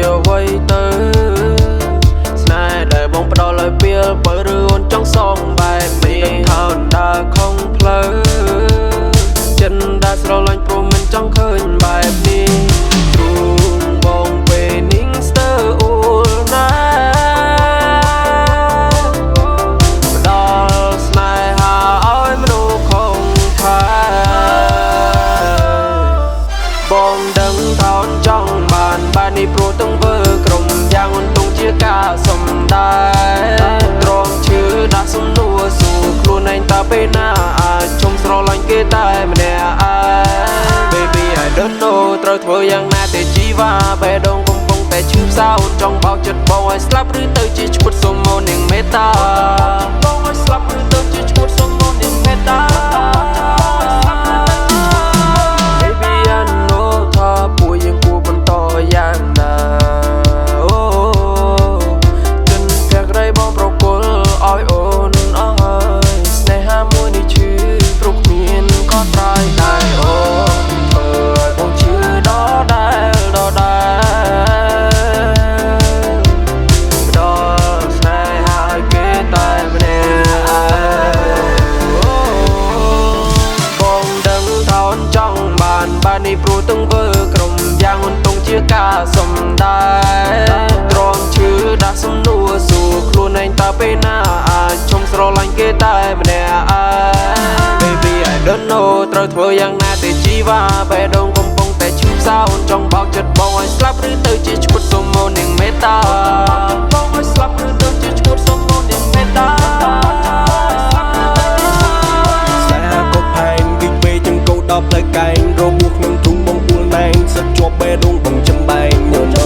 អ្វីទៅស្នេហ៍ដែលបងផ្ដល់ឲ្យពេលបើឬអូនចង់សងបែបនេះខោនដើរខំផ្លូវចិត្តដែលស្រឡាញ់ព្រមមិនចង់ឃើញបែបនេះទ្រូងបងពេលនីងស្ទើអូលណាផ្ដល់ស្នេហាឲ្យមនុស្សខំផាបងដឹងថាអូនចង់បាននេះព្រោះទាំងវើក្រុមយ៉ាងអូនទងជាការសំដែងត្រង់ឈឺដាក់សំនួរសួរខ្លួនឯងតើពេលណាអាចជុំស្រឡាញ់គេតែម្នាក់ឯង Baby I don't know ត្រូវធ្វើយ៉ាងណាទេជីវ៉ាបេះដូងកំពុងតែឈឺផ្សោតចង់បោកចិត្តបងឲ្យស្លាប់ឬទៅជាឈ្មោះសុំមកនឹងមេត្តាបងឲ្យស្លាប់ឬទៅជាឈ្មោះសុំមកនឹងមេត្តាយ៉ាងណាអូចិនភក្តីបងប្រគល់ឲ្យអូនអស់ហើយស្នេហាមួយនេះឈឺព្រោះគ្មានក៏ត្រាយដែរអូនធ្វើឲ្យបងឈឺដដែលផ្ដល់ស្នេហាឲ្យគេតែម្នាក់ឯងបងដឹងថាអូនចង់បាននេះព្រោះទាំងវើក្រុមយ៉ាងអូនទងជាការសំដែងត្រង់ឈឺដាក់សំនួរសួរខ្លួនឯងតើពេលណាអាចជុំស្រឡាញ់គេតែម្នាក់ឯង Baby I don't know ត្រូវធ្វើយ៉ាងណាទេជីវ៉ាបេះដូងកំពុងតែឈឺផ្សោតចង់បោកចិត្តបងឲ្យស្លាប់ឬទៅជាឈ្មោះសុំមកនឹងមេត្តាបងឲ្យស្លាប់ឬទៅជាឈ្មោះសុំមកនឹងមេត្តាស្នេហាក៏ផែនគិតពេកចឹងកោដល់ផ្លូវកែងរបួសក្នុងទ្រូងបងពួលណែងសិតជាប់បេះដូងបងចំបែងញញ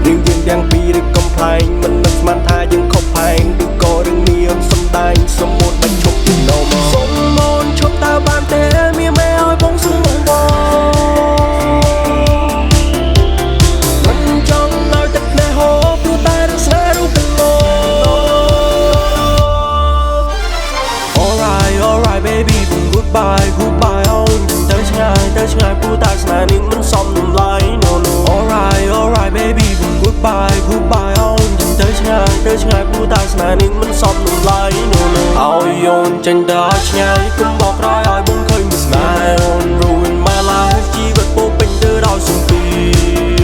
រៀងយើងទាំងពីរឬកំ ប្លែងមិននឹកស្មានថាយើងខុសផែងឬក៏រឿងមានសំដែងសុំមុនបាច់ឈប់ពីណោមកសុំមុនឈប់តើបានទេមានមេឲ្យបងសួរបងមិនចង់ឲ្យទឹកភ្នែកហូរព្រោះតែរឿងស្នេហ៍រូបកន្លង Alright baby goodbye goodbye អូនទៅឆ្ងាយព្រោះតែស្នេហ៍នេះមិនសមតម្លៃ no no Alright baby goodbye goodbye អូនទៅឆ្ងាយព្រោះតែស្នេហ៍នេះមិនសមតម្លៃ no no ឲ្យអូនចេញទៅឲ្យឆ្ងាយកុំបោកក្រោយឲ្យបងឃើញស្នេហ៍អូន ruin my life ជីវិតពោពេញទៅដោយសម្ពា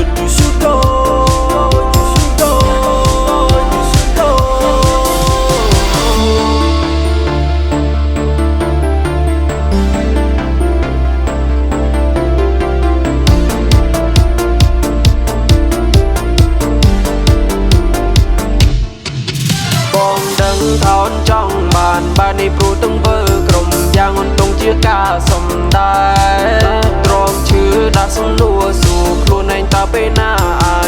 ធ You should go You should go You should go បងដឹងថាអូនចង់បាននេះព្រោះទាំងវើក្រុមយ៉ាងអូនទងជាការសំដែងទ្រាំឈឺដាក់សំនួរសួរខ្លួនឯងតើពេលណាអាច